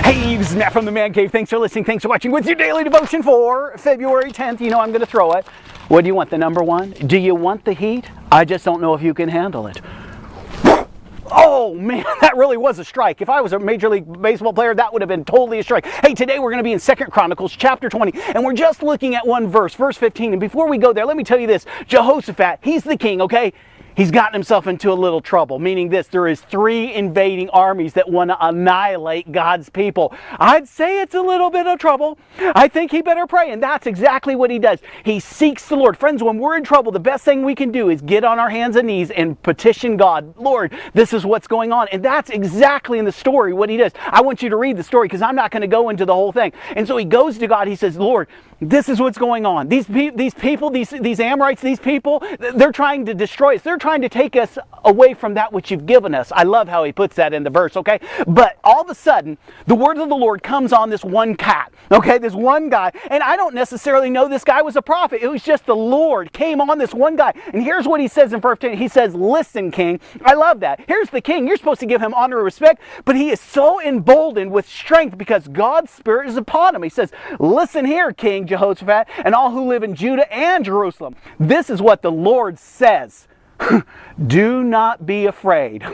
Hey, this is Matt from the ManCave. Thanks for listening. Thanks for watching with your daily devotion for February 10th. You know I'm going to throw it. What do you want, the number one? Do you want the heat? I just don't know if you can handle it. Oh man, that really was a strike. If I was a Major League Baseball player, that would have been totally a strike. Hey, today we're going to be in 2 Chronicles chapter 20, and we're just looking at one verse, verse 15. And before we go there, let me tell you this. Jehoshaphat, he's the king, okay? He's gotten himself into a little trouble, meaning this, there is 3 invading armies that want to annihilate God's people. I'd say it's a little bit of trouble. I think he better pray, and that's exactly what he does. He seeks the Lord. Friends, when we're in trouble, the best thing we can do is get on our hands and knees and petition God. Lord, this is what's going on. And that's exactly in the story what he does. I want you to read the story because I'm not going to go into the whole thing. And so he goes to God. He says, Lord, this is what's going on. These people, these Amorites, these people, they're trying to destroy us. They're trying to take us away from that which you've given us. I love how he puts that in the verse, okay? But all of a sudden, the word of the Lord comes on this one cat, okay? This one guy. And I don't necessarily know this guy was a prophet. It was just the Lord came on this one guy. And here's what he says in verse 10. He says, listen, king. I love that. Here's the king. You're supposed to give him honor and respect, but he is so emboldened with strength because God's Spirit is upon him. He says, listen here, King Jehoshaphat, and all who live in Judah and Jerusalem. This is what the Lord says. Do not be afraid.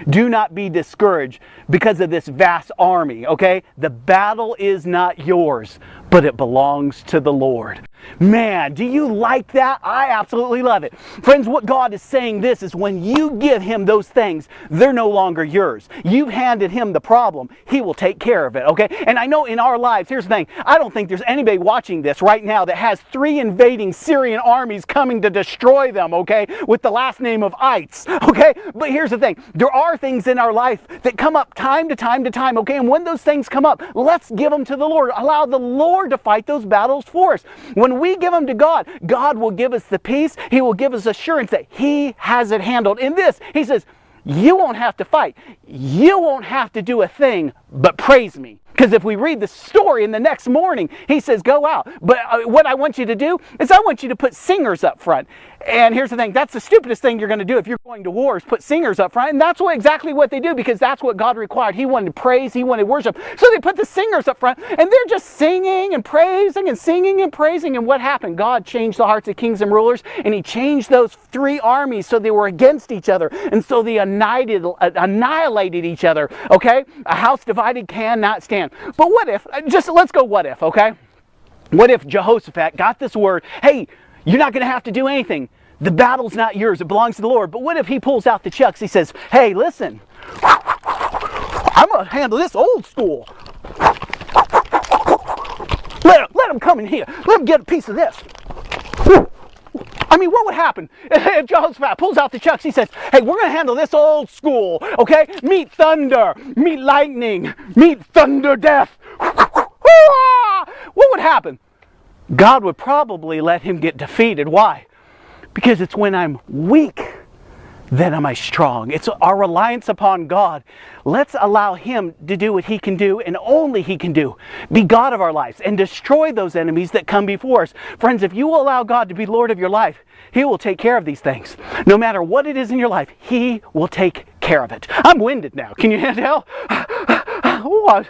Do not be discouraged because of this vast army, okay? The battle is not yours, but it belongs to the Lord. Man, do you like that? I absolutely love it. Friends, what God is saying this is when you give him those things, they're no longer yours. You've handed him the problem. He will take care of it, okay? And I know in our lives, here's the thing, I don't think there's anybody watching this right now that has 3 invading Syrian armies coming to destroy them, okay? With the last name of Ites, okay? But here's the thing, there are things in our life that come up time to time to time, okay? And when those things come up, let's give them to the Lord. Allow the Lord to fight those battles for us. When we give them to God, God will give us the peace. He will give us assurance that he has it handled. In this, he says, you won't have to fight. You won't have to do a thing but praise me. Because if we read the story in the next morning, he says, go out. But what I want you to do is I want you to put singers up front. And here's the thing, that's the stupidest thing you're going to do if you're going to war is put singers up front. And that's exactly what they do because that's what God required. He wanted praise, he wanted worship. So they put the singers up front and they're just singing and praising and singing and praising. And what happened? God changed the hearts of kings and rulers and he changed those 3 armies so they were against each other. And so they annihilated each other, okay? A house divided cannot stand. But what if, let's go what if, okay? What if Jehoshaphat got this word, hey, you're not going to have to do anything. The battle's not yours. It belongs to the Lord. But what if he pulls out the chucks? He says, hey, listen, I'm going to handle this old school. Let him come in here. Let him get a piece of this. I mean, what would happen if Jehoshaphat pulls out the chucks? He says, hey, we're going to handle this old school, okay? Meet thunder, meet lightning, meet thunder death. What would happen? God would probably let him get defeated. Why? Because it's when I'm weak, then am I strong. It's our reliance upon God. Let's allow him to do what he can do and only he can do. Be God of our lives and destroy those enemies that come before us. Friends, if you will allow God to be Lord of your life, he will take care of these things. No matter what it is in your life, he will take care of it. I'm winded now. Can you tell? What?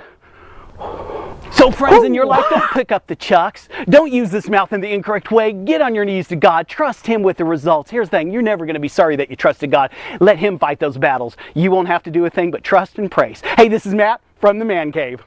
So friends, in your life, don't pick up the chucks. Don't use this mouth in the incorrect way. Get on your knees to God. Trust him with the results. Here's the thing. You're never going to be sorry that you trusted God. Let him fight those battles. You won't have to do a thing but trust and praise. Hey, this is Matt from the Man Cave.